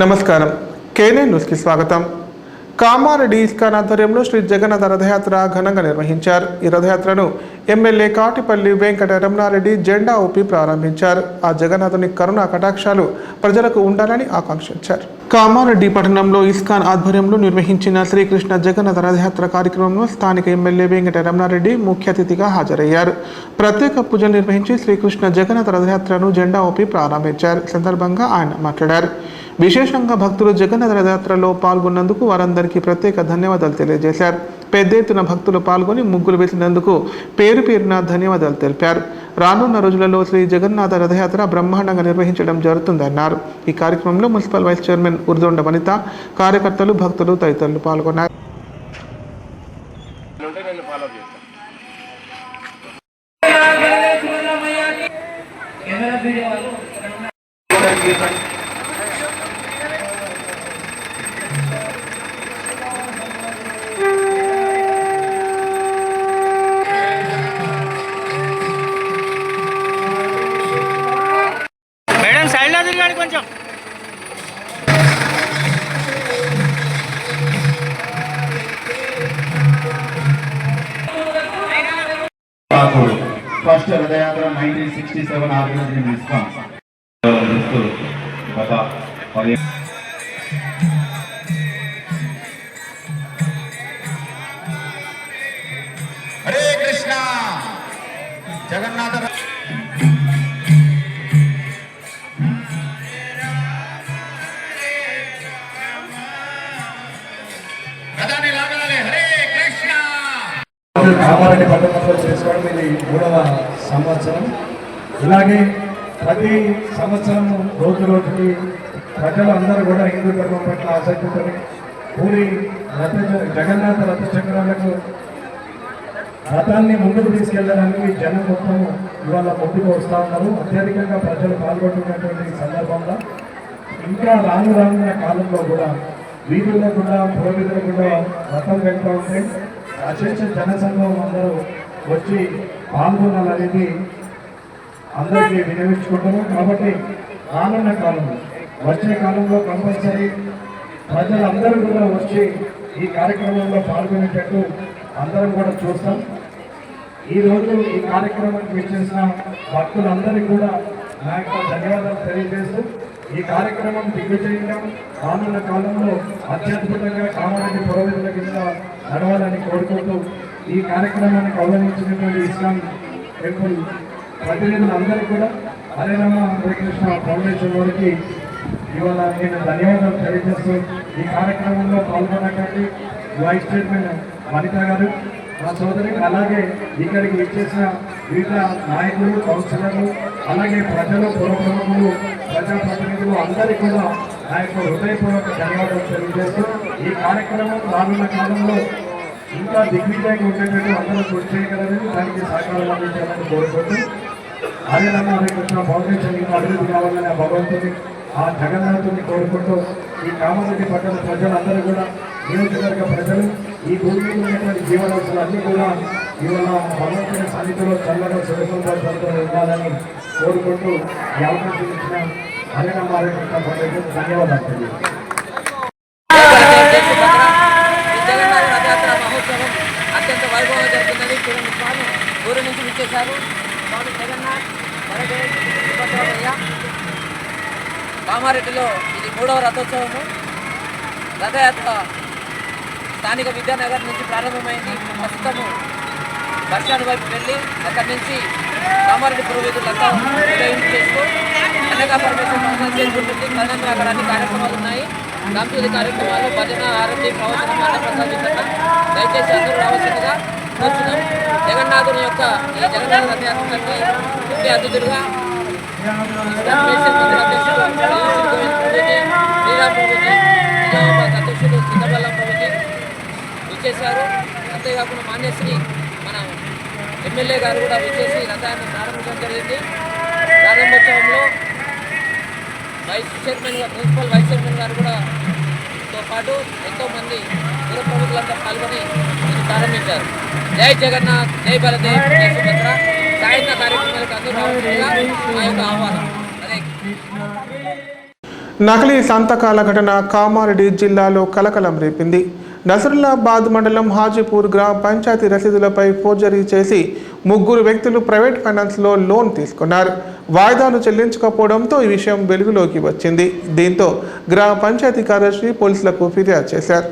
నమస్కారం. కేనే న్యూస్కి స్వాగతం. కామారెడ్డి ఇస్కాన్ ఆధ్వర్యంలో శ్రీ జగన్నాథ రథయాత్ర ఘనంగా నిర్వహించారు. ఈ రథయాత్రను ఎమ్మెల్యే కాటిపల్లి వెంకట రమణారెడ్డి జెండా ఊపి ప్రారంభించారు. ఆ జగన్నాథుని కరుణా కటాక్షాలు ప్రజలకు ఉండాలని ఆకాంక్షించారు. కామారెడ్డి పట్టణంలో ఇస్కాన్ ఆధ్వర్యంలో నిర్వహించిన శ్రీకృష్ణ జగన్నాథ రథయాత్ర కార్యక్రమంలో స్థానిక ఎమ్మెల్యే వెంకట రమణారెడ్డి ముఖ్య అతిథిగా హాజరయ్యారు. ప్రత్యేక పూజలు నిర్వహించి శ్రీకృష్ణ జగన్నాథ రథయాత్రను జెండా ఊపి ప్రారంభించారు. సందర్భంగా ఆయన మాట్లాడారు. విశేషంగా భక్తులు జగన్నాథ రథయాత్రలో పాల్గొన్నందుకు వారందరికీ ప్రత్యేక ధన్యవాదాలు తెలియజేశారు. పెద్ద ఎత్తున భక్తులు పాల్గొని ముగ్గులు వేసినందుకు పేరు పేరున ధన్యవాదాలు తెలిపారు. రానున్న రోజులలో శ్రీ జగన్నాథ రథయాత్ర బ్రహ్మాండంగా నిర్వహించడం జరుగుతుందన్నారు. ఈ కార్యక్రమంలో municipal vice chairman Urdonda Vanitha, కార్యకర్తలు, భక్తులు తదితరులు పాల్గొన్నారు. కొంచెం ఫస్ట్ రథయాత్ర 1967 ఆర్గనైజ్డ్ ఇన్ ఇస్కాన్. హరే కృష్ణ జగన్నాథ కామారెడ్డి పట్టణంలో చేసుకోవడం ఇది 3వ సంవత్సరం. ఇలాగే ప్రతి సంవత్సరం రోజు రోజుకి ప్రజలు అందరూ కూడా హిందూ ధర్మం పట్ల ఆసక్తితో పూరి జగన్నాథ రథ చక్రాలకు రథాన్ని ముందుకు తీసుకెళ్లడానికి జనం మొత్తం ఇవాళ ముందుకు వస్తూ ఉన్నారు. అత్యధికంగా ప్రజలు పాల్గొంటున్నటువంటి సందర్భంలో ఇంకా రానున్న కాలంలో కూడా వీధుల్లో కూడా పురోగతిలో కూడా రథం వెళ్తూ ఉంటే అశేష జనసంఘం అందరూ వచ్చి పాల్గొనాలనేది అందరికీ వినియోగించుకుంటున్నాం. కాబట్టి రానున్న కాలంలో వచ్చే కాలంలో కంపల్సరీ ప్రజలందరూ కూడా వచ్చి ఈ కార్యక్రమంలో పాల్గొనేటట్టు అందరం కూడా చూస్తాం. ఈరోజు ఈ కార్యక్రమానికి విచ్చేసిన భక్తులందరికీ కూడా నా యొక్క ధన్యవాదాలు తెలియజేస్తూ ఈ కార్యక్రమం దిగ్విజయంగా రానున్న కాలంలో అత్యద్భుతంగా కామారెడ్డి పురోగతుల కింద నడవాలని కోరుకుంటూ ఈ కార్యక్రమానికి ఆహ్వానించినటువంటి ఇస్కాన్ టెంపుల్ ప్రతినిధులందరికీ కూడా హరే రామ హరే కృష్ణ ఫౌండేషన్ వారికి ఇవాళ నేను ధన్యవాదాలు తెలియజేస్తూ ఈ కార్యక్రమంలో పాల్గొన్నటువంటి వైస్ చైర్మన్ వనిత గారు, మా సోదరి, అలాగే ఇక్కడికి విచ్చేసిన వివిధ నాయకులు, కౌన్సిలర్లు, అలాగే ప్రజలు, పురప్రముఖులు, ప్రజాప్రతినిధులు అందరికీ కూడా నా యొక్క హృదయపూర్వక ధన్యవాదాలు తెలియజేస్తూ ఈ కార్యక్రమం రానున్న కాలంలో ఇంకా దిగ్విజయంగా ఉండేటట్టు అందరూ కృషి చేయగలరని, దానికి సహకారం అందించాలని కోరుకుంటూ హరే రామ హరే కృష్ణ ఫౌండేషన్ అభివృద్ధి కావాలని భగవంతుని ఆ జగన్నాథుని కోరుకుంటూ ఈ కామారెడ్డి పట్టణ ప్రజలందరూ కూడా, నియోజకవర్గ ప్రజలు, ఈ భూమిలో ఉన్నటువంటి జీవరాశులు అన్నీ కూడా ఇవాళ భగవంతుని సన్నిధిలో చల్లగా సురక్షితంగా ఉండాలని కోరుకుంటూ ఈ అవకాశం ఇచ్చిన హరే రామ హరే కృష్ణ ఫౌండేషన్ ధన్యవాదాలు తెలియజేస్తాను. అత్యంత వైభవంగా జరుగుతుందని చూడండి. స్వామి ఊరి నుంచి విచ్చేశారు. స్వామి జగన్నాథ్ కామారెడ్డిలో ఇది 3వ రథోత్సవము. రథయాత్ర స్థానిక విద్యానగర్ నుంచి ప్రారంభమైంది. ప్రస్తుతము బస్టాండ్ వైపు వెళ్ళి అక్కడి నుంచి కామారెడ్డి పురోగతులంతా నిర్వహించేస్తూ కన్యకా పరమేశ్వర చేసుకుంటుంది. తదనంతరం అక్కడ అన్ని కార్యక్రమాలు ఉన్నాయి. సాంస్కృతిక కార్యక్రమాలు, భజన, ఆరతి, ప్రవచనం, అన్నప్రసాదించడం. దయచేసి అందరూ రావాల్సిందిగా కోరుతున్నాం. జగన్నాథుని యొక్క ఈ జగన్నాథ రథయాత్రకి ముఖ్య అతిథులుగా అధ్యక్షుడు శ్రీరామ్ ప్రభుజీ, అధ్యక్షుడు సిద్ధబల్లం ప్రభుజీ విచ్చేశారు. అంతేకాకుండా మాన్యశ్రీ మన ఎమ్మెల్యే గారు కూడా విచ్చేసి రథయాత్ర ప్రారంభించడం జరిగింది. ప్రారంభోత్సవంలో vice chairman, municipal vice chairman గారు కూడా తో పాటు ఎంతోమంది పుర ప్రముఖులంతా పాల్గొని ప్రారంభించారు. జై జగన్నాథ్, జై బలదేవ్, జై సుభద్ర. సాయంత్ర కార్యక్రమాలకు అందరూ రావాల్సిందిగా మా యొక్క ఆహ్వానం. నకిలీ సంతకాల ఘటన కామారెడ్డి జిల్లాలో కలకలం రేపింది. నసరుల్లాబాద్ మండలం హాజీపూర్ గ్రామ పంచాయతీ రసీదులపై ఫోర్జరీ చేసి 3 వ్యక్తులు ప్రైవేట్ ఫైనాన్స్లో లోన్ తీసుకున్నారు. వాయిదాలు చెల్లించకపోవడంతో ఈ విషయం వెలుగులోకి వచ్చింది. దీంతో గ్రామ పంచాయతీ కార్యదర్శి పోలీసులకు ఫిర్యాదు చేశారు.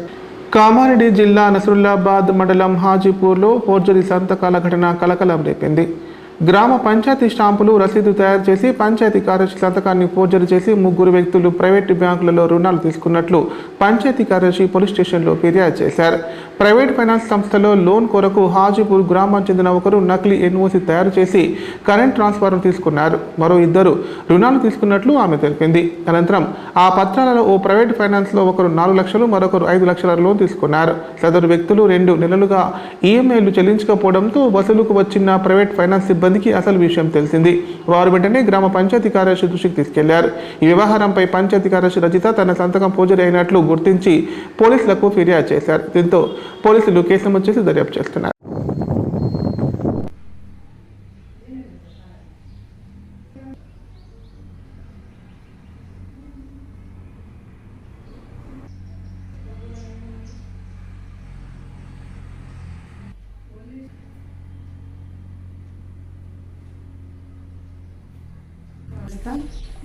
కామారెడ్డి జిల్లా నసరుల్లాబాద్ మండలం హాజీపూర్లో ఫోర్జరీ సంతకాల ఘటన కలకలం రేపింది. గ్రామ పంచాయతీ స్టాంపులు రసీదు తయారు చేసి పంచాయతీ కార్యదర్శి సంతకాన్ని ఫోర్జరీ చేసి 3 వ్యక్తులు ప్రైవేటు బ్యాంకులలో రుణాలు తీసుకున్నట్లు పంచాయతీ కార్యదర్శి పోలీస్ స్టేషన్లో ఫిర్యాదు చేశారు. ప్రైవేట్ ఫైనాన్స్ సంస్థలో లోన్ కొరకు హాజీపూర్ గ్రామానికి చెందిన ఒకరు నకిలీ ఎన్ఓసి తయారు చేసి కరెంట్ ట్రాన్స్ఫార్మర్ తీసుకున్నారు. మరో 2 రుణాలు తీసుకున్నట్లు ఆమె తెలిపింది. అనంతరం ఆ పత్రాలలో ఓ ప్రైవేట్ ఫైనాన్స్లో ఒకరు 4 లక్షలు, మరొకరు 5 లక్షల లోన్ తీసుకున్నారు. సదరు వ్యక్తులు 2 నెలలుగా ఈఎంఐలు చెల్లించకపోవడంతో వసూలుకు వచ్చిన ప్రైవేట్ ఫైనాన్స్ సిబ్బందికి అసలు విషయం తెలిసింది. వారు వెంటనే గ్రామ పంచాయతీ కార్యదర్శి దృష్టికి తీసుకెళ్లారు. ఈ వ్యవహారంపై పంచాయతీ కార్యదర్శి రజిత తన సంతకం ఫోర్జరీ అయినట్లు గుర్తించి పోలీసులకు ఫిర్యాదు చేశారు. దీంతో పోలీసులు కేసు నమోదు చేసి దర్యాప్తు చేస్తున్నారు.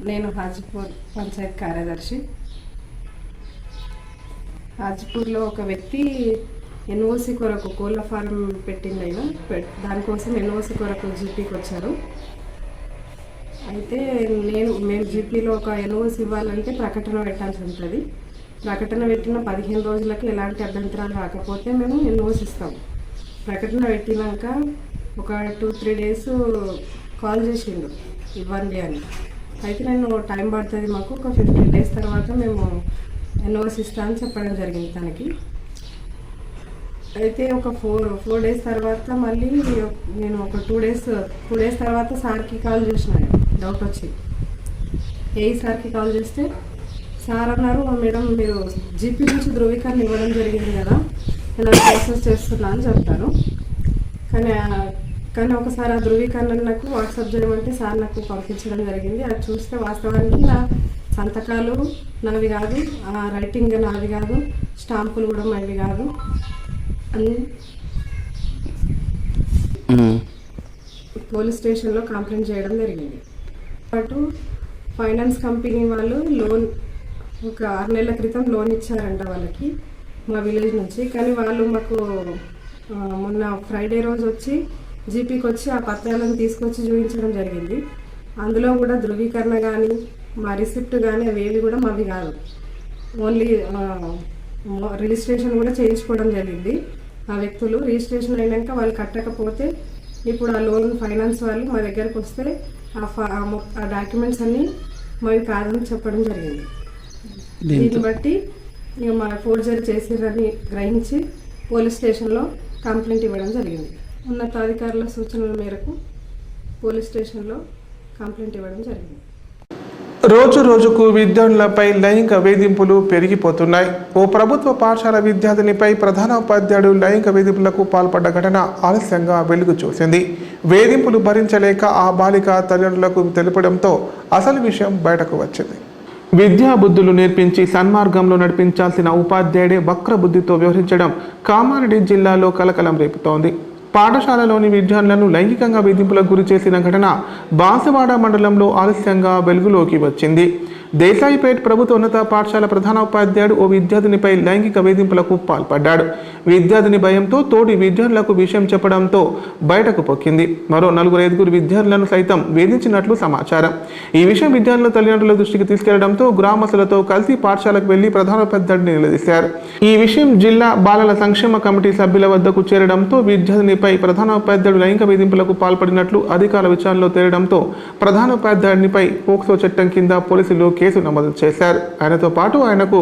నేను హాజీపూర్ పంచాయత్ కార్యదర్శి. హాజీపూర్లో ఒక వ్యక్తి ఎన్ఓసి కొరకు కోళ్ళ ఫారం పెట్టింది. ఆయన దానికోసం ఎన్ఓసి కొరకు జీపీకి వచ్చారు. అయితే మేము జీపీలో ఒక ఎన్ఓసి ఇవ్వాలంటే ప్రకటన పెట్టాల్సి ఉంటుంది. ప్రకటన పెట్టిన 15 రోజులకి ఎలాంటి అభ్యంతరాలు రాకపోతే మేము ఎన్ఓసి ఇస్తాం. ప్రకటన పెట్టినాక ఒక 2-3 డేస్ కాల్ చేసిండు ఇవ్వండి అని. అయితే నేను టైం పడుతుంది, మాకు ఒక 15 డేస్ తర్వాత మేము ఎన్ఓసి ఇస్తా అని చెప్పడం జరిగింది తనకి. అయితే ఒక 4 డేస్ తర్వాత మళ్ళీ నేను ఒక 2 డేస్ తర్వాత సార్కి కాల్ చేసినాను. డౌట్ వచ్చి సార్కి కాల్ చేస్తే సార్ అన్నారు, మేడం మీరు జీపీ నుంచి ధృవీకరణ ఇవ్వడం జరిగింది కదా, నేను ప్రాసెస్ చేస్తున్నా అని చెప్తాను. కానీ ఒకసారి ఆ ధృవీకరణ నాకు వాట్సాప్ చేయమంటే సార్ నాకు పంపించడం జరిగింది. అది చూస్తే వాస్తవానికి నా సంతకాలు నావి కాదు, ఆ రైటింగ్ నాది కాదు, స్టాంపులు కూడా మావి కాదు అని పోలీస్ స్టేషన్లో కంప్లైంట్ చేయడం జరిగింది. పాటు ఫైనాన్స్ కంపెనీ వాళ్ళు లోన్ ఒక 6 నెలల క్రితం లోన్ ఇచ్చారంట వాళ్ళకి మా విలేజ్ నుంచి. కానీ వాళ్ళు మాకు మొన్న ఫ్రైడే రోజు వచ్చి జీపీకి వచ్చి ఆ పత్రాలను తీసుకొచ్చి చూపించడం జరిగింది. అందులో కూడా ధృవీకరణ కానీ మా రిసిప్ట్ కానీ అవేవి కూడా మావి కాదు. ఓన్లీ రిజిస్ట్రేషన్ కూడా చేయించుకోవడం జరిగింది. ఆ వ్యక్తులు రిజిస్ట్రేషన్ అయినాక వాళ్ళు కట్టకపోతే ఇప్పుడు ఆ లోన్ ఫైనాన్స్ వాళ్ళు మా దగ్గరకు వస్తే ఆ డాక్యుమెంట్స్ అన్నీ మావి కాదని చెప్పడం జరిగింది. దీన్ని బట్టి ఇక మా ఫోర్జరీ చేసిరని గ్రహించి పోలీస్ స్టేషన్లో కంప్లైంట్ ఇవ్వడం జరిగింది. ఉన్నతాధికారుల సూచనల మేరకు పోలీస్ స్టేషన్లో కంప్లైంట్ ఇవ్వడం జరిగింది. రోజు రోజుకు విద్యార్థులపై లైంగిక వేధింపులు పెరిగిపోతున్నాయి. ఓ ప్రభుత్వ పాఠశాల విద్యార్థినిపై ప్రధాన ఉపాధ్యాయుడు లైంగిక వేధింపులకు పాల్పడ్డ ఘటన ఆలస్యంగా వెలుగు చూసింది. వేధింపులు భరించలేక ఆ బాలిక తల్లిదండ్రులకు తెలపడంతో అసలు విషయం బయటకు వచ్చింది. విద్యా బుద్ధులు నేర్పించి సన్మార్గంలో నడిపించాల్సిన ఉపాధ్యాయుడే వక్ర బుద్ధితో వ్యవహరించడం కామారెడ్డి జిల్లాలో కలకలం రేపుతోంది. పాఠశాలలోని విద్యార్థులను లైంగికంగా వేధింపులకు గురి చేసిన ఘటన బాన్సువాడ మండలంలో ఆలస్యంగా వెలుగులోకి వచ్చింది. దేశాయిపేట్ ప్రభుత్వ ఉన్నత పాఠశాల ప్రధాన ఉపాధ్యాయుడు ఓ విద్యార్థినిపై లైంగిక వేధింపులకు పాల్పడ్డాడు. విద్యార్థిని భయంతో తోటి విద్యార్థులకు విషయం చెప్పడంతో బయటకు పొక్కింది. మరో 4-5 విద్యార్థులను సైతం వేధించినట్లు సమాచారం. ఈ విషయం విద్యార్థుల తల్లిదండ్రుల దృష్టికి తీసుకెళ్లడంతో గ్రామస్తులతో కలిసి పాఠశాలకు వెళ్లి ప్రధాన ఉపాధ్యాయుడిని నిలదీశారు. ఈ విషయం జిల్లా బాలల సంక్షేమ కమిటీ సభ్యుల వద్దకు చేరడంతో విద్యార్థినిపై ప్రధాన ఉపాధ్యాయుడు లైంగిక వేధింపులకు పాల్పడినట్లు అధికారుల విచారణలో తేలడంతో ప్రధాన ఉపాధ్యాయుడినిపై పోక్సో చట్టం కింద పోలీసులు కేసు నమోదు చేశారు. ఆయనతో పాటు ఆయనకు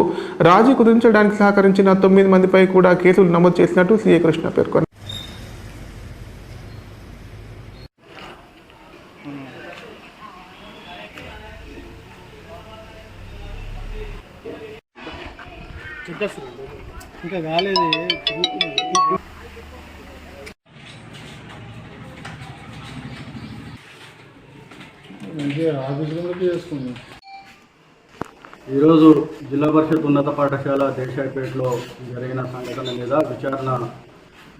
రాజీ కుదించడానికి సహకరించిన 9 మందిపై కూడా కేసులు నమోదు చేసినట్టు సీఏ కృష్ణ పేర్కొన్నారు. ఇంకా కాలేదు. ఆఫీసులో చేసుకుందాం. ఈరోజు జిల్లా పరిషత్ ఉన్నత పాఠశాల దేశాయిపేటలో జరిగిన సంఘటన మీద విచారణ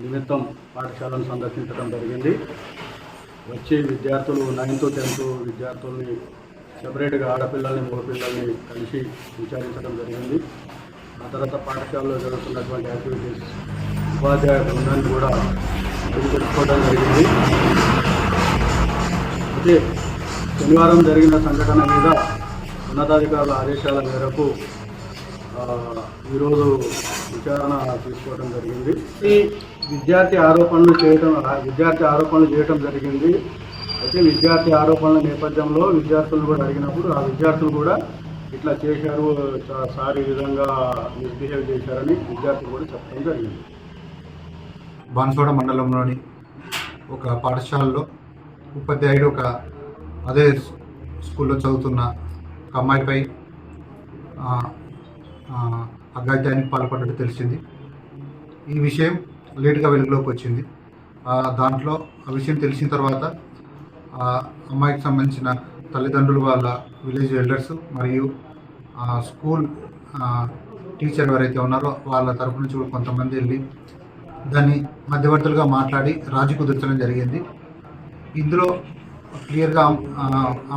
నిమిత్తం పాఠశాలను సందర్శించడం జరిగింది. వచ్చే విద్యార్థులు 9th 10th విద్యార్థుల్ని సెపరేట్గా ఆడపిల్లల్ని మగపిల్లల్ని కలిసి విచారించడం జరిగింది. ఆ తర్వాత పాఠశాలలో జరుగుతున్నటువంటి యాక్టివిటీస్ ఉపాధ్యాయ బృందాన్ని కూడా తెలుసుకోవడం జరిగింది. అయితే శనివారం జరిగిన సంఘటన మీద ఉన్నతాధికారుల ఆదేశాల మేరకు ఈరోజు విచారణ తీసుకోవడం జరిగింది. ఈ విద్యార్థి ఆరోపణలు చేయటం జరిగింది. అయితే విద్యార్థి ఆరోపణల నేపథ్యంలో విద్యార్థులను కూడా అడిగినప్పుడు ఆ విద్యార్థులు కూడా ఇట్లా చేశారు, సార్ ఈ విధంగా మిస్బిహేవ్ చేశారని విద్యార్థులు కూడా చెప్పడం జరిగింది. బాన్స్వాడ మండలంలోని ఒక పాఠశాలలో ఉపాధ్యాయుడు అదే స్కూల్లో చదువుతున్న ఒక అమ్మాయిపై అఘాయిత్యానికి పాల్పడ్డట్టు తెలిసింది. ఈ విషయం లేటుగా వెలుగులోకి వచ్చింది. దాంట్లో ఆ విషయం తెలిసిన తర్వాత అమ్మాయికి సంబంధించిన తల్లిదండ్రులు, వాళ్ళ విలేజ్ ఎల్డర్స్ మరియు స్కూల్ టీచర్ ఎవరైతే ఉన్నారో వాళ్ళ తరపు నుంచి కూడా కొంతమంది వెళ్ళి దాన్ని మధ్యవర్తులుగా మాట్లాడి రాజీ కుదర్చడం జరిగింది. ఇందులో క్లియర్గా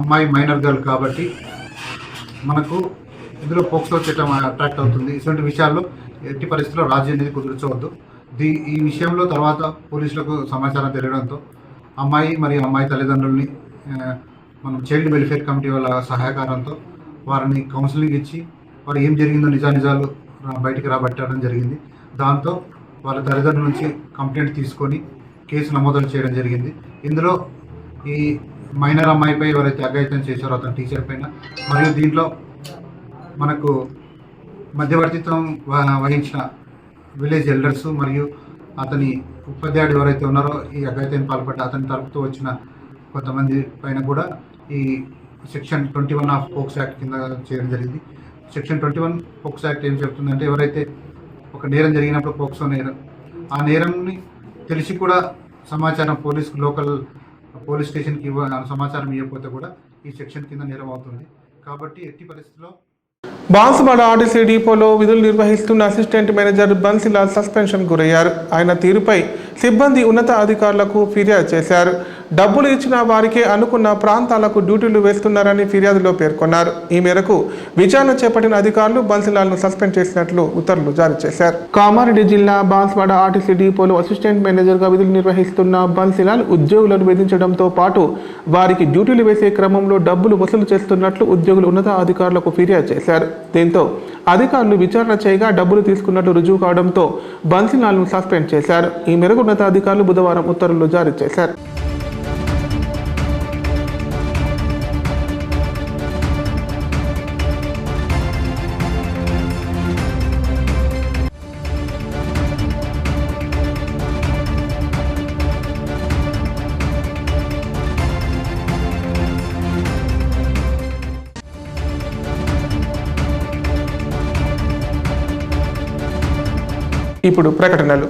అమ్మాయి మైనర్ గర్ల్ కాబట్టి మనకు ఇందులో పోక్సో చట్టం అట్రాక్ట్ అవుతుంది. ఇటువంటి విషయాల్లో ఎట్టి పరిస్థితుల్లో రాజీ అనేది కుదర్చవద్దు. ఈ విషయంలో తర్వాత పోలీసులకు సమాచారం తెలియడంతో అమ్మాయి మరియు అమ్మాయి తల్లిదండ్రుల్ని మనం చైల్డ్ వెల్ఫేర్ కమిటీ వాళ్ళ సహకారంతో వారిని కౌన్సిలింగ్ ఇచ్చి వారు ఏం జరిగిందో నిజాలు బయటికి రాబట్టడం జరిగింది. దాంతో వాళ్ళ తల్లిదండ్రుల నుంచి కంప్లైంట్ తీసుకొని కేసు నమోదు చేయడం జరిగింది. ఇందులో ఈ మైనర్ అమ్మాయిపై ఎవరైతే అఘాయిత్యం చేశారో అతని టీచర్ పైన మరియు దీంట్లో మనకు మధ్యవర్తిత్వం వహించిన విలేజ్ ఎల్డర్స్ మరియు అతని ఉపాధ్యాయుడు ఎవరైతే ఉన్నారో ఈ అఘాయిత్యానికి పాల్పడ్డ అతని తరపుతో వచ్చిన కొంతమంది పైన కూడా ఈ సెక్షన్ 21 ఆఫ్ పోక్స్ యాక్ట్ కింద చేయడం జరిగింది. సెక్షన్ 21 పోక్స్ యాక్ట్ ఏం చెప్తుందంటే ఎవరైతే ఒక నేరం జరిగినప్పుడు పోక్సో నేరం, ఆ నేరంని తెలిసి కూడా సమాచారం లోకల్ పోలీస్ స్టేషన్కి సమాచారం ఇవ్వకపోతే కూడా ఈ సెక్షన్ కింద నేరం అవుతుంది. కాబట్టి ఎట్టి పరిస్థితుల్లో బాన్సువాడ ఆర్టీసీ డిపోలో విధులు నిర్వహిస్తున్న అసిస్టెంట్ మేనేజర్ బన్సీలాల్ సస్పెన్షన్ గురయ్యారు. ఆయన తీరుపై సిబ్బంది ఉన్నత అధికారులకు ఫిర్యాదు చేశారు. డబ్బులు ఇచ్చిన వారికే అనుకున్న ప్రాంతాలకు డ్యూటీలు వేస్తున్నారని ఫిర్యాదులో పేర్కొన్నారు. ఈ మేరకు విచారణ చేపట్టిన అధికారులు బన్సీలాల్ను సస్పెండ్ చేసినట్లు ఉత్తర్వులు జారీ చేశారు. కామారెడ్డి జిల్లా బాన్సువాడ ఆర్టీసీ డిపోలో అసిస్టెంట్ మేనేజర్గా విధులు నిర్వహిస్తున్న బన్సీలాల్ ఉద్యోగులను వేధించడంతో పాటు వారికి డ్యూటీలు వేసే క్రమంలో డబ్బులు వసూలు చేస్తున్నట్లు ఉద్యోగులు ఉన్నత అధికారులకు ఫిర్యాదు చేశారు. దీంతో అధికారులు విచారణ చేయగా డబ్బులు తీసుకున్నట్లు రుజువు కావడంతో బన్సీలాల్ను సస్పెండ్ చేశారు. ఈ మేరకు ఉన్నత అధికారులు బుధవారం ఉత్తర్వులు జారీ చేశారు. ఇప్పుడు ప్రకటనలు.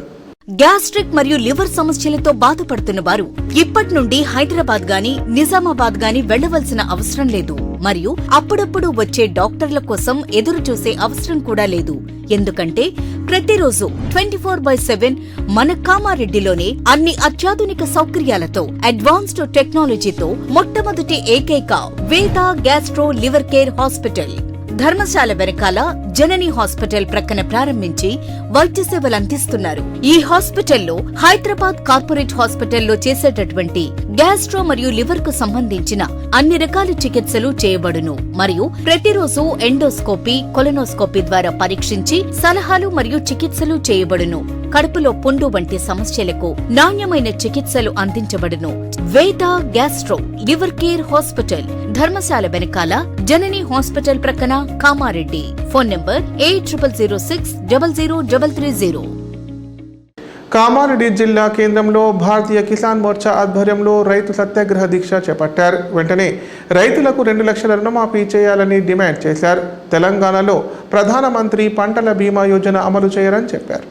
గ్యాస్ట్రిక్ మరియు లివర్ సమస్యలతో బాధపడుతున్న వారు ఇప్పటి నుండి హైదరాబాద్ గాని నిజామాబాద్ గాని వెళ్లవలసిన అవసరం లేదు. మరియు అప్పుడప్పుడు వచ్చే డాక్టర్ల కోసం ఎదురు చూసే అవసరం కూడా లేదు. ఎందుకంటే ప్రతిరోజు 24/7 మన కామారెడ్డిలోనే అన్ని అత్యాధునిక సౌకర్యాలతో అడ్వాన్స్డ్ టెక్నాలజీతో మొట్టమొదటి ఏకైక వేద gastro liver care hospital Dharamshala వెనకాల జనని హాస్పిటల్ ప్రక్కన ప్రారంభించి వైద్య సేవలు అందిస్తున్నారు. ఈ హాస్పిటల్లో హైదరాబాద్ కార్పొరేట్ హాస్పిటల్లో చేసేటటువంటి గ్యాస్ట్రో మరియు లివర్ కు సంబంధించిన అన్ని రకాల చికిత్సలు చేయబడును. మరియు ప్రతిరోజు ఎండోస్కోపీ, కొలనోస్కోపీ ద్వారా పరీక్షించి సలహాలు మరియు చికిత్సలు చేయబడును. కడుపులో పుండు వంటి సమస్యలకు నాణ్యమైన చికిత్సలు అందించబడును. వేద gastro liver care hospital Dharamshala వెనకాల జనని హాస్పిటల్ ప్రక్కన కామారెడ్డి. Phone number 8006000330. కామారెడ్డి జిల్లా కేంద్రంలో భారతీయ కిసాన్ మోర్చా ఆధ్వర్యంలో రైతు సత్యాగ్రహ దీక్ష చేపట్టారు. వెంటనే రైతులకు 2 లక్షల రుణమాఫీ చేయాలని డిమాండ్ చేశారు. తెలంగాణలో ప్రధానమంత్రి పంటల బీమా యోజన అమలు చేయాలని చెప్పారు.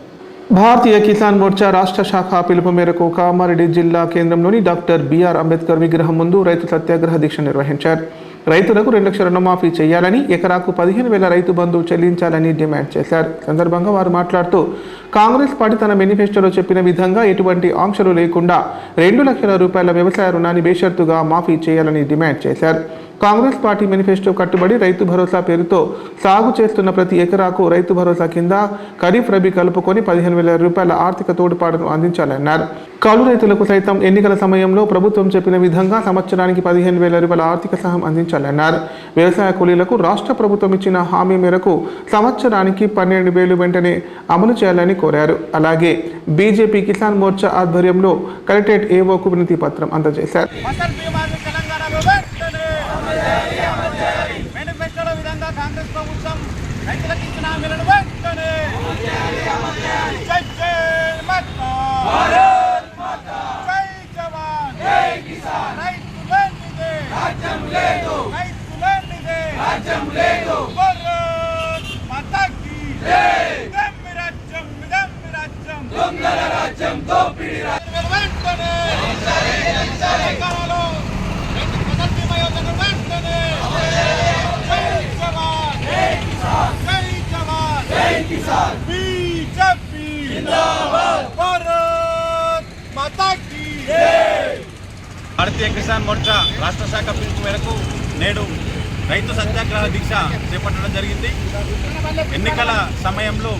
భారతీయ కిసాన్ మోర్చా రాష్ట్ర శాఖ పిలుపు మేరకు కామారెడ్డి జిల్లా కేంద్రంలోని డాక్టర్ బిఆర్ అంబేద్కర్ విగ్రహం ముందు రైతు సత్యాగ్రహ దీక్ష నిర్వహించారు. రైతులకు 2 లక్షల రుణమాఫీ చేయాలని, ఎకరాకు 15,000 రైతు బంధు చెల్లించాలని డిమాండ్ చేశారు. సందర్భంగా వారు మాట్లాడుతూ కాంగ్రెస్ పార్టీ తన మేనిఫెస్టోలో చెప్పిన విధంగా ఎటువంటి ఆంక్షలు లేకుండా 2 లక్షల రూపాయల వ్యవసాయ రుణాన్ని బేషరతుగా మాఫీ చేయాలని డిమాండ్ చేశారు. కాంగ్రెస్ పార్టీ మేనిఫెస్టో కట్టుబడి రైతు భరోసా పేరుతో సాగు చేస్తున్న ప్రతి ఎకరాకు రైతు భరోసా కింద ఖరీఫ్ రబీ కలుపుకొని 15,000 రూపాయల ఆర్థిక తోడ్పాటును అందించాలన్నారు. కౌలు రైతులకు సైతం ఎన్నికల సమయంలో ప్రభుత్వం చెప్పిన విధంగా సంవత్సరానికి 15,000 రూపాయల ఆర్థిక సహాయం అందించాలన్నారు. వ్యవసాయ కూలీలకు రాష్ట్ర ప్రభుత్వం ఇచ్చిన హామీ మేరకు సంవత్సరానికి 12,000 వెంటనే అమలు చేయాలని కోరారు. అలాగే బీజేపీ కిసాన్ మోర్చా ఆధ్వర్యంలో కలెక్టరేట్ ఏవోకు వినతి పత్రం అందజేశారు. మేనిఫెస్టోలో విధంగా కాంగ్రెస్ ప్రభుత్వం రైతులకు ఇచ్చిన హామీలను వెంటనే జై జై మాతా భారత్ మాతా జై జవాన్ జై కిసాన్ రైతులనిదే రాజ్యం లేదు రైతులనిదే రాజ్యం లేదు భారత్ మాతా కీ జై దమ్మి రాజ్యం దొంగల రాజ్యం దోపిడీ రాజ్యం వెంటనే తెలంగాణలో ఫసల్ బీమా యోజన వెంటనే बीजेपी जिंदाबाद भारत माता की जय। భారతీయ కిసాన్ మోర్చా రాష్ట్ర శాఖ పిలుపు మేరకు నేడు రైతు సత్యాగ్రహ దీక్ష చేపట్టడం జరిగింది. ఎన్నికల సమయంలో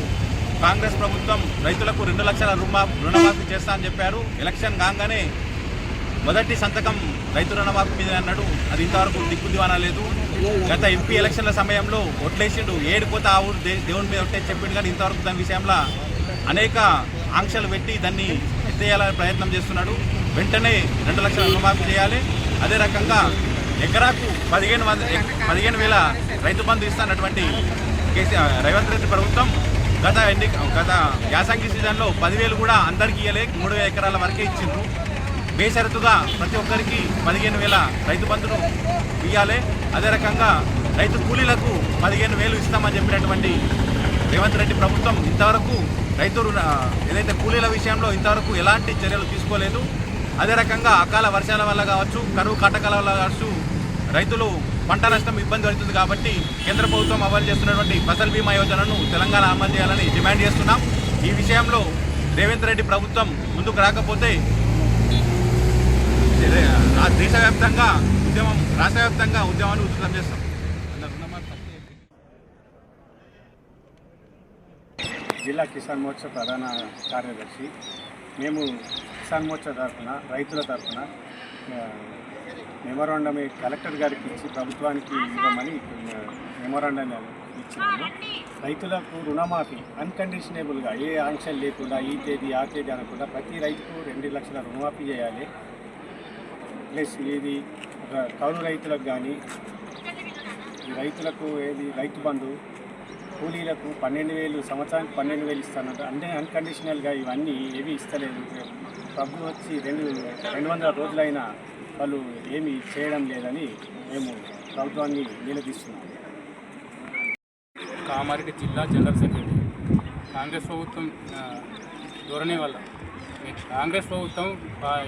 కాంగ్రెస్ ప్రభుత్వం రైతులకు 2 లక్షల రుణమాఫీ చేస్తా అని చెప్పారు. ఎలక్షన్ కాగానే మొదటి సంతకం రైతు రుణమాఫీ మీద అన్నాడు. అది ఇంతవరకు దిక్కుదివానా లేదు. గత ఎంపీ ఎలక్షన్ల సమయంలో ఒట్లేసిండు, 7 కోత ఆ ఊరు దేవుని మీద ఒట్టే చెప్పిండు. కానీ ఇంతవరకు దాని విషయంలో అనేక ఆంక్షలు పెట్టి దాన్ని ఎత్తేయాలని ప్రయత్నం చేస్తున్నాడు. వెంటనే 2 లక్షల రుణమాఫీ చేయాలి. అదే రకంగా ఎకరాకు 15,000 రైతు బంధు ఇస్తున్నటువంటి రేవంత్ రెడ్డి ప్రభుత్వం గత యాసంగి సీజన్లో 10,000 కూడా అందరికీ ఇవ్వలే, 3,000 ఎకరాల వరకే ఇచ్చిండ్రు. బేషరతుగా ప్రతి ఒక్కరికి 15,000 రైతు బంధును ఇవ్వాలి. అదే రకంగా రైతు కూలీలకు 15,000 ఇస్తామని చెప్పినటువంటి రేవంత్ రెడ్డి ప్రభుత్వం ఇంతవరకు ఏదైతే కూలీల విషయంలో ఇంతవరకు ఎలాంటి చర్యలు తీసుకోలేదు. అదే రకంగా అకాల వర్షాల వల్ల కావచ్చు, కరువు కాటకాల వల్ల కావచ్చు, రైతులు పంట నష్టం ఇబ్బంది పడుతుంది. కాబట్టి కేంద్ర ప్రభుత్వం అమలు చేస్తున్నటువంటి ఫసల్ బీమా యోజనను తెలంగాణ అమలు చేయాలని డిమాండ్ చేస్తున్నాం. ఈ విషయంలో రేవంత్ రెడ్డి ప్రభుత్వం ముందుకు రాకపోతే రాష్ట్ర వ్యాప్తంగా ఉద్యమాన్ని ఉధృతం చేస్తాం. జిల్లా కిసాన్ మోర్చా ప్రధాన కార్యదర్శి. మేము కిసాన్ మోర్చా తరఫున రైతుల తరఫున మెమోరాండం కలెక్టర్ గారికి ఇచ్చి ప్రభుత్వానికి ఇవ్వమని మెమోరాండం ఇచ్చినాము. రైతులకు రుణమాఫీ అన్కండిషనబుల్గా ఏ ఆంక్షలు లేకుండా ఈ తేదీ ఆ తేదీ అనకుండా ప్రతి రైతుకు 2 లక్షల రుణమాఫీ చేయాలి. ప్లస్ ఇది కౌలు రైతులకు కానీ రైతులకు రైతు బంధు, కూలీలకు 12,000 సంవత్సరానికి 12,000 ఇస్తానంట. అంటే అన్కండిషనల్గా ఇవన్నీ ఏమీ ఇస్తలేదు. ప్రభుత్వం వచ్చి 200 రోజులైనా వాళ్ళు ఏమీ చేయడం లేదని మేము ప్రభుత్వాన్ని నిలదీస్తున్నాం. కామారెడ్డి జిల్లా జనరల్ సెక్రటరీ. కాంగ్రెస్ ప్రభుత్వం ధోరణి వల్ల కాంగ్రెస్ ప్రభుత్వం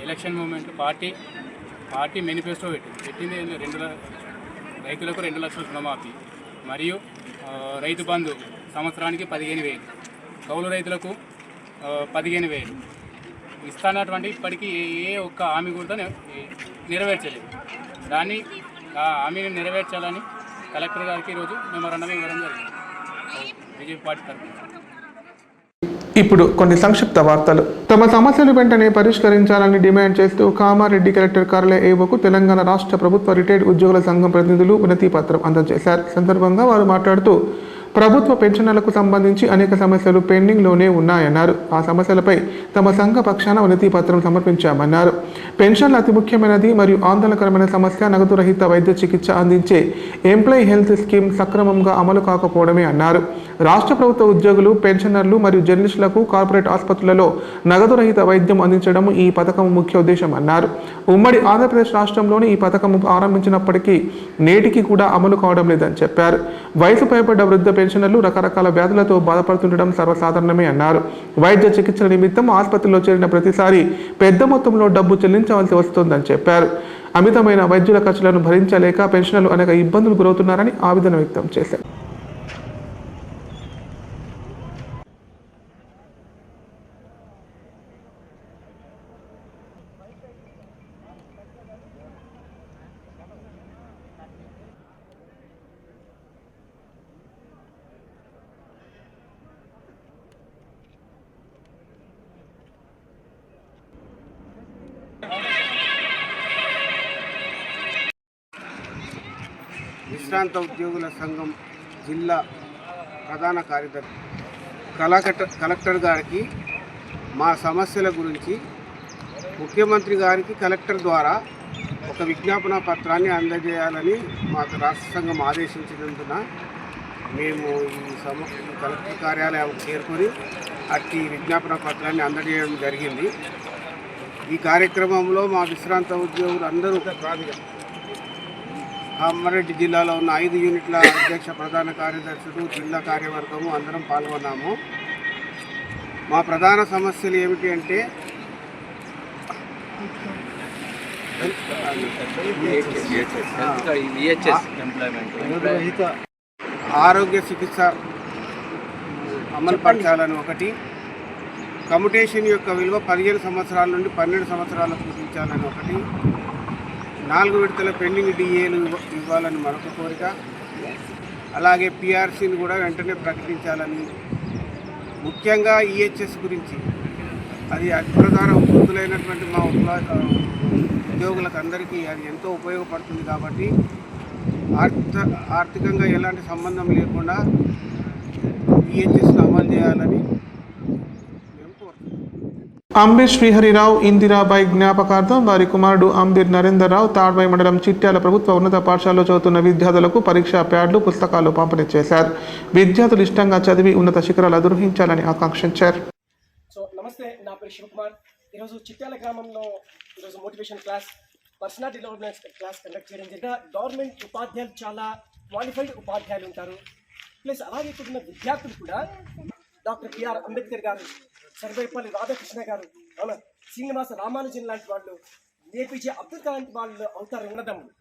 ఎలక్షన్ మూమెంట్ పార్టీ మేనిఫెస్టో పెట్టింది రైతులకు 2 లక్షల రుణమాఫీ మరియు రైతు బంధు సంవత్సరానికి 15,000, కౌలు రైతులకు 15,000 ఇస్తానటువంటి ఇప్పటికీ ఏ ఒక్క హామీ కూడా నెరవేర్చలేదు. దాన్ని ఆ హామీని నెరవేర్చాలని కలెక్టర్ గారికి ఈరోజు మెమోరాండం ఇవ్వడం జరిగింది బీజేపీ పార్టీ తరఫున. ఇప్పుడు కొన్ని సంక్షిప్త వార్తలు. తమ సమస్యలు వెంటనే పరిష్కరించాలని డిమాండ్ చేస్తూ కామారెడ్డి కలెక్టర్ కార్యాలయ ఏవోకు తెలంగాణ రాష్ట్ర ప్రభుత్వ రిటైర్డ్ ఉద్యోగుల సంఘం ప్రతినిధులు వినతి పత్రం అందజేశారు. సందర్భంగా వారు మాట్లాడుతూ ప్రభుత్వ పెన్షన్లకు సంబంధించి అనేక సమస్యలు పెండింగ్లోనే ఉన్నాయన్నారు. ఆ సమస్యలపై తమ సంఘ పక్షాన వినతి పత్రం సమర్పించామన్నారు. పెన్షన్లు అతి ముఖ్యమైనది మరియు ఆందోళనకరమైన సమస్య నగదు రహిత వైద్య చికిత్స అందించే ఎంప్లాయీ హెల్త్ స్కీమ్ సక్రమంగా అమలు కాకపోవడమే అన్నారు. రాష్ట్ర ప్రభుత్వ ఉద్యోగులు, పెన్షనర్లు మరియు జర్నలిస్టులకు కార్పొరేట్ ఆసుపత్రులలో నగదు రహిత వైద్యం అందించడం ఈ పథకం ముఖ్య ఉద్దేశం అన్నారు. ఉమ్మడి ఆంధ్రప్రదేశ్ రాష్ట్రంలోని ఈ పథకం ఆరంభించినప్పటికీ నేటికి కూడా అమలు కావడం లేదని చెప్పారు. వయసు పైబడ్డ వృద్ధ పెన్షనర్లు రకరకాల వ్యాధులతో బాధపడుతుండడం సర్వసాధారణమే అన్నారు. వైద్య చికిత్సల నిమిత్తం ఆసుపత్రిలో చేరిన ప్రతిసారి పెద్ద మొత్తంలో డబ్బు చెల్లించవలసి వస్తోందని చెప్పారు. అమితమైన వైద్యుల ఖర్చులను భరించలేక పెన్షనర్లు అనేక ఇబ్బందులు గురవుతున్నారని ఆవేదన వ్యక్తం చేశారు. విశ్రాంత ఉద్యోగుల సంఘం జిల్లా ప్రధాన కార్యదర్శి కలెక్టర్ గారికి మా సమస్యల గురించి ముఖ్యమంత్రి గారికి కలెక్టర్ ద్వారా ఒక విజ్ఞాపన పత్రాన్ని అందజేయాలని మాకు రాష్ట్ర సంఘం ఆదేశించినందున మేము ఈ కలెక్టర్ కార్యాలయం చేరుకొని అట్టి విజ్ఞాపన పత్రాన్ని అందజేయడం జరిగింది. ఈ కార్యక్రమంలో మా విశ్రాంత ఉద్యోగులు అందరూ కామారెడ్డి జిల్లాలో ఉన్న 5 యూనిట్ల అధ్యక్ష ప్రధాన కార్యదర్శులు, జిల్లా కార్యవర్గము అందరం పాల్గొన్నాము. మా ప్రధాన సమస్యలు ఏమిటి అంటే ఆరోగ్య చికిత్స అమలుపరచాలని ఒకటి, కమ్యూటేషన్ యొక్క విలువ 15 సంవత్సరాల నుండి 12 సంవత్సరాలకు కుదించాలని ఒకటి, 4 విడతల పెండింగ్ డిఏలు ఇవ్వాలని మరొక కోరిక, అలాగే పిఆర్సీని కూడా వెంటనే ప్రకటించాలని, ముఖ్యంగా ఈహెచ్ఎస్ గురించి అది అతి ప్రధాన వృద్ధులైనటువంటి మా ఉద్యోగులకు అందరికీ అది ఎంతో ఉపయోగపడుతుంది కాబట్టి ఆర్థికంగా ఎలాంటి సంబంధం లేకుండా ఈహెచ్ఎస్ను అమలు చేయాలని అంబీర్ శ్రీహరిరావు ఇందిరాబాయి జ్ఞాపకార్థం వారి కుమారుడు అంబీర్ నరేందర్రావు తాడ్వాయి మండలం చిట్యాల ప్రభుత్వ ఉన్నత పాఠశాలలో చదువుతున్న విద్యార్థులకు పరీక్షా ప్యాడ్లు, పుస్తకాలు పంపిణీ చేశారు. విద్యార్థులు ఇష్టంగా చదివి ఉన్నత శిఖరాలు అధిరోహించాలని ఆకాంక్షించారు. నమస్తే, నా పేరు శివకుమార్. ఈరోజు చిట్యాల గ్రామంలో ఈరోజు motivation class, personality development class conduct చేయడం జరిగింది. గవర్నమెంట్ ఉపాధ్యాయులు చాలా క్వాలిఫైడ్ ఉపాధ్యాయులు ఉంటారు. ప్లస్ అలాగే ఇక్కడ ఉన్న విద్యార్థులు కూడా డాక్టర్ బిఆర్ అంబేద్కర్ గారు, సర్వేపల్లి రాధాకృష్ణ గారు, అవునా, శ్రీనివాస రామానుజన్ లాంటి వాళ్ళు, ఏపీజే అబ్దుల్ కలాం వాళ్ళు అవుతారు ఉన్నదమ్ములు.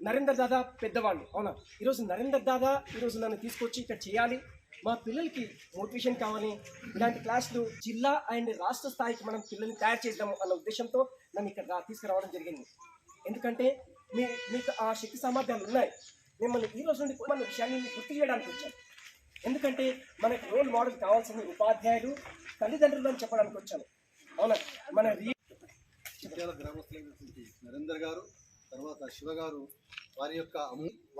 నరేందర్ దాదా పెద్దవాళ్ళు, అవునా. ఈరోజు నరేందర్ దాదా ఈరోజు నన్ను తీసుకొచ్చి ఇక్కడ చేయాలి, మా పిల్లలకి మోటివేషన్ కావాలి, ఇలాంటి క్లాసులు జిల్లా అండ్ రాష్ట్ర స్థాయికి మనం పిల్లల్ని తయారు చేద్దాము అన్న ఉద్దేశంతో నన్ను ఇక్కడ తీసుకురావడం జరిగింది. ఎందుకంటే మీకు ఆ శక్తి సామర్థ్యాలు ఉన్నాయి. మిమ్మల్ని ఈ రోజు నుండి మన విషయాన్ని గుర్తు చేయడానికి వచ్చాను. ఎందుకంటే మనకు రోల్ మోడల్ కావాల్సిన ఉపాధ్యాయులు, తల్లిదండ్రులు అని చెప్పడానికి వచ్చాను. అవునా, మన చిట్యాల గ్రామస్తులైనటువంటి నరేందర్ గారు, తర్వాత శివ గారు, వారి యొక్క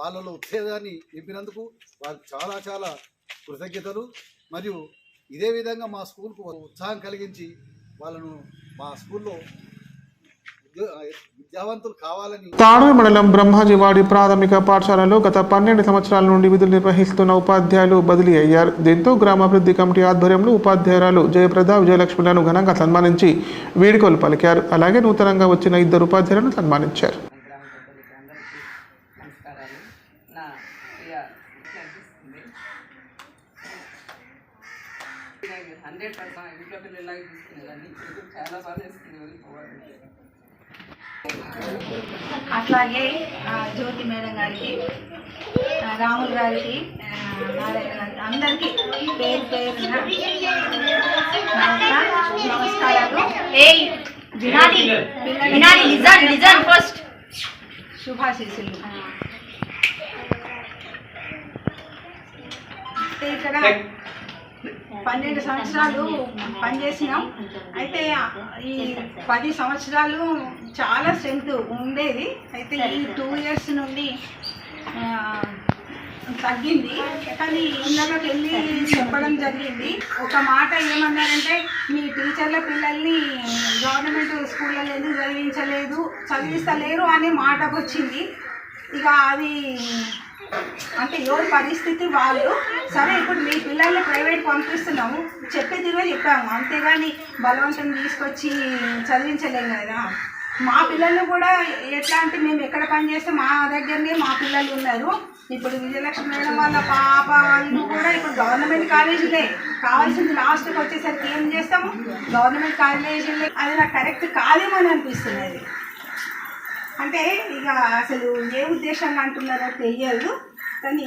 వాళ్ళలో ఉత్తేజాన్ని నింపినందుకు వారికి చాలా చాలా కృతజ్ఞతలు. మరియు ఇదే విధంగా మా స్కూల్కు ఉత్సాహం కలిగించి వాళ్ళను మా స్కూల్లో విద్యావంతులు కావాలని. తాడోయి మండలం బ్రహ్మాజీవాడి ప్రాథమిక పాఠశాలలో గత 12 సంవత్సరాల నుండి విధులు నిర్వహిస్తున్న ఉపాధ్యాయులు బదిలీ అయ్యారు. దీంతో గ్రామాభివృద్ధి కమిటీ ఆధ్వర్యంలో ఉపాధ్యాయురాలు జయప్రద, విజయలక్ష్మిలను ఘనంగా సన్మానించి వీడ్కోలు పలికారు. అలాగే నూతనంగా వచ్చిన 2 ఉపాధ్యాయులను సన్మానించారు. అట్లాగే జ్యోతి మేడం గారికి, రాములు గారికి, నారాయణ గారికి అందరికీ పేరు పేరున నమస్కారాలు. ఫస్ట్ శుభాశీస్సులు. ఇక్కడ 12 సంవత్సరాలు పనిచేసినాం. అయితే ఈ 10 సంవత్సరాలు చాలా స్ట్రెంగ్త్ ఉండేది. అయితే ఈ 2 years నుండి తగ్గింది. కానీ ఇళ్ళకి వెళ్ళి చెప్పడం జరిగింది. ఒక మాట ఏమన్నారంటే, మీ టీచర్ల పిల్లల్ని గవర్నమెంట్ స్కూళ్ళలో ఎందుకు చదివిస్తలేరు అనే మాటకు వచ్చింది. ఇక అది అంటే ఎవరి పరిస్థితి వాళ్ళు. సరే, ఇప్పుడు మీ పిల్లల్ని ప్రైవేట్ పంపిస్తున్నాము, చెప్పే తిరిగే చెప్పాము, అంతేగాని బలవంతం తీసుకొచ్చి చదివించలేము కదా. మా పిల్లలు కూడా ఎట్లా అంటే, మేము ఎక్కడ పని చేస్తే మా దగ్గరనే మా పిల్లలు ఉన్నారు. ఇప్పుడు విజయలక్ష్మి మేడం వాళ్ళ పాప వాళ్ళు కూడా ఇప్పుడు గవర్నమెంట్ కాలేజీలే కావాల్సింది. లాస్ట్కి వచ్చేసరికి ఏం చేస్తాము, గవర్నమెంట్ కాలేజీలే. అది నాకు కరెక్ట్ కాదేమో అని అనిపిస్తున్నది. అంటే ఇక అసలు ఏ ఉద్దేశంగా అంటున్నారో తెలియదు, కానీ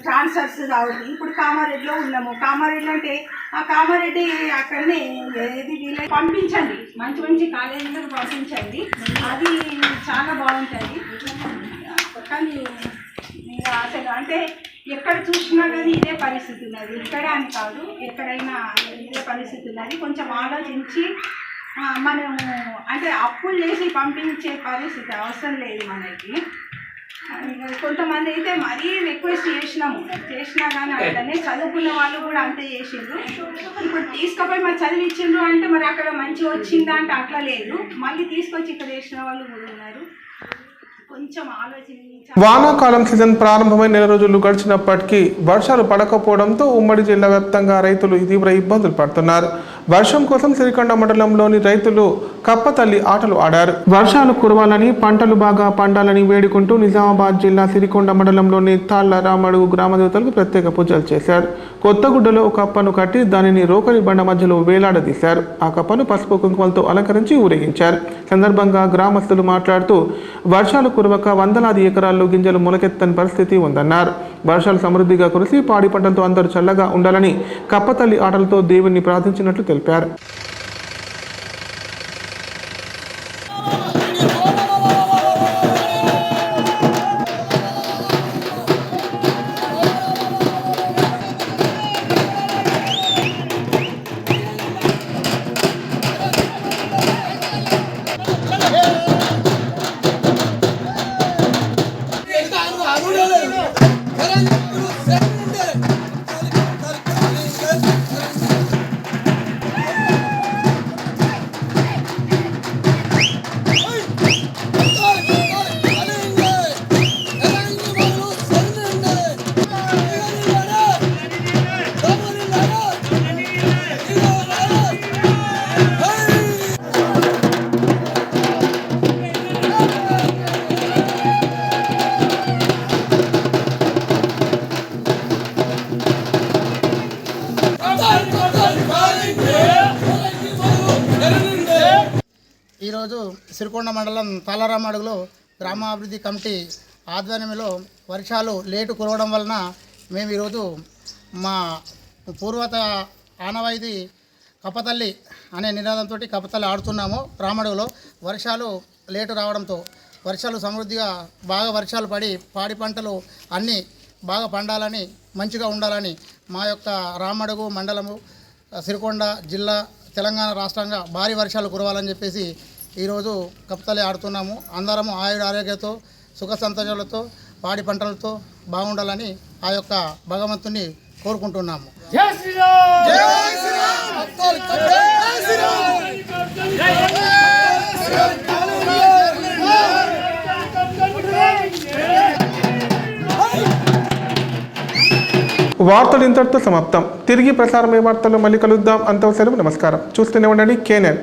ట్రాన్స్ఫర్స్ కాబట్టి ఇప్పుడు కామారెడ్డిలో ఉన్నాము. కామారెడ్డి అంటే ఆ కామారెడ్డి అక్కడనే ఏది వీళ్ళకి పంపించండి, మంచి మంచి కాలేజీలకు పంపించండి, అది చాలా బాగుంటుంది. కానీ ఇక అసలు అంటే ఎక్కడ చూసినా కానీ ఇదే పరిస్థితి ఉన్నది. ఇక్కడ అని కాదు, ఎక్కడైనా ఇదే పరిస్థితి ఉన్నది. కొంచెం ఆలోచించి మనం అంటే అప్పులు చేసి పంపించే పరిస్థితి అవసరం లేదు మనకి. కొంతమంది అయితే మరీ రిక్వెస్ట్ చేసినా కానీ అట్లనే చదువుకున్న వాళ్ళు కూడా అంతే చేసిండ్రు. ఇప్పుడు తీసుకుపోయి మరి చదివించిండ్రు అంటే మరి అక్కడ మంచిగా వచ్చిందా అంటే అట్లా లేదు, మళ్ళీ తీసుకొచ్చి ఇక్కడ వేసిన వాళ్ళు కూడా ఉన్నారు. కొంచెం ఆలోచించి వానాకాలం సీజన్ ప్రారంభమై నెల రోజులు గడిచినప్పటికీ వర్షాలు పడకపోవడంతో ఉమ్మడి జిల్లా వ్యాప్తంగా రైతులు తీవ్ర ఇబ్బందులు పడుతున్నారు. వర్షం కోసం సిరికొండ మండలంలోని రైతులు కప్పతల్లి ఆటలు ఆడారు. వర్షాలు కురవాలని, పంటలు బాగా పండాలని వేడుకుంటూ నిజామాబాద్ జిల్లా సిరికొండ మండలంలోని తాళ్ల రామడుగు గ్రామదేవతలకు ప్రత్యేక పూజలు చేశారు. కొత్తగుడ్డలో ఒక కప్పను కట్టి దానిని రోకలి బండ మధ్యలో వేలాడదీశారు. ఆ కప్పను పసుపు కుంకుమలతో అలంకరించి ఊరేగించారు. సందర్భంగా గ్రామస్తులు మాట్లాడుతూ వర్షాలు కురవక వందలాది ఎకరాల్లో గింజలు మొలకెత్తని పరిస్థితి ఉందన్నారు. వర్షాలు సమృద్ధిగా కురిసి పాడి పంటలతో అందరూ చల్లగా ఉండాలని కప్పతల్లి ఆటలతో దేవుణ్ణి ప్రార్థించినట్లు తెలిపారు. ఈరోజు సిరికొండ మండలం తాళరామడుగులో గ్రామాభివృద్ధి కమిటీ ఆధ్వర్యంలో వర్షాలు లేటు కురవడం వలన మేము ఈరోజు మా పూర్వత ఆనవాయితీ కప్పతల్లి అనే నినాదంతో కప్పతల్లి ఆడుతున్నాము. రామడుగులో వర్షాలు లేటు రావడంతో వర్షాలు సమృద్ధిగా బాగా వర్షాలు పడి పాడి పంటలు అన్నీ బాగా పండాలని, మంచిగా ఉండాలని మా యొక్క రామడుగు మండలము, సిరికొండ జిల్లా, తెలంగాణ రాష్ట్రంగా భారీ వర్షాలు కురవాలని చెప్పేసి ఈరోజు కప్పతల్లి ఆడుతున్నాము. అందరము ఆయుర ఆరోగ్యంతో సుఖ సంతోషాలతో పాడి పంటలతో బాగుండాలని ఆ యొక్క భగవంతుని కోరుకుంటున్నాము. జై శ్రీరామ్! జై శ్రీరామ్! జై వార్తలు ఇంతటితో సమాప్తం. తిరిగి ప్రసారమయ్యే వార్తల్లో మళ్ళీ కలుద్దాం. అంతవరకు సెలవు. నమస్కారం. చూస్తూనే ఉండండి KNN.